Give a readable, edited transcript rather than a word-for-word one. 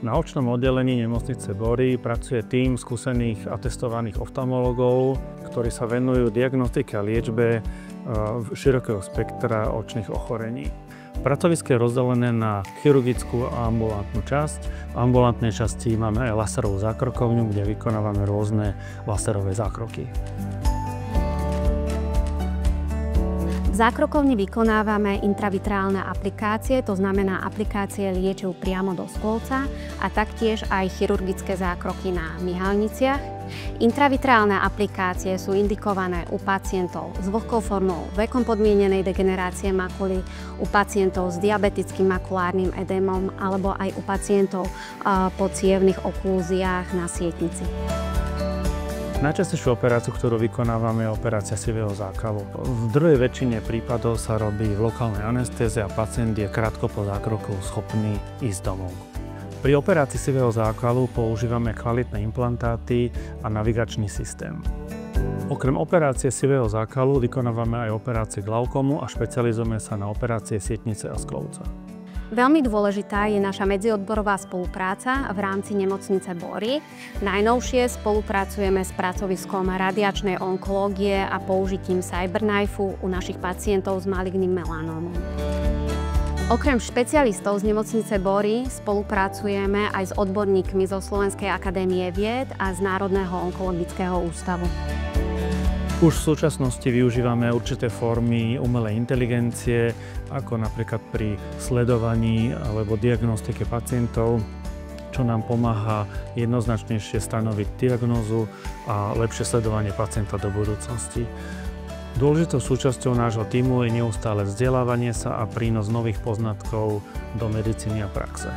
Na očnom oddelení nemocnice Bory pracuje tím skúsených a testovaných oftalmologov, ktorí sa venujú diagnostike a liečbe širokého spektra očných ochorení. Pracovisko je rozdelené na chirurgickú a ambulantnú časť. V ambulantnej časti máme aj laserovú zákrokovňu, kde vykonávame rôzne laserové zákroky. V zákrokovni vykonávame intravitrálne aplikácie, to znamená aplikácie liečiv priamo do stôlca a taktiež aj chirurgické zákroky na myhalniciach. Intravitrálne aplikácie sú indikované u pacientov s vlhkou formou vekom podmienenej degenerácie makuly, u pacientov s diabetickým makulárnym edémom alebo aj u pacientov po cievnych oklúziách na sietnici. Najčastejšiu operáciu, ktorú vykonávame, je operácia sivého zákalu. V druhej väčšine prípadov sa robí v lokálnej anestézii a pacient je krátko po zákroku schopný ísť domov. Pri operácii sivého zákalu používame kvalitné implantáty a navigačný systém. Okrem operácie sivého zákalu vykonávame aj operácie glaukomu a špecializujeme sa na operácie sietnice a sklovca. Veľmi dôležitá je naša medziodborová spolupráca v rámci nemocnice Bory. Najnovšie spolupracujeme s pracoviskom radiačnej onkológie a použitím CyberKnife u našich pacientov s maligným melanómom. Okrem špecialistov z nemocnice Bory spolupracujeme aj s odborníkmi zo Slovenskej akadémie vied a z Národného onkologického ústavu. Už v súčasnosti využívame určité formy umelej inteligencie, ako napríklad pri sledovaní alebo diagnostike pacientov, čo nám pomáha jednoznačnejšie stanoviť diagnózu a lepšie sledovanie pacienta do budúcnosti. Dôležitou súčasťou nášho tímu je neustále vzdelávanie sa a prínos nových poznatkov do medicíny a praxe.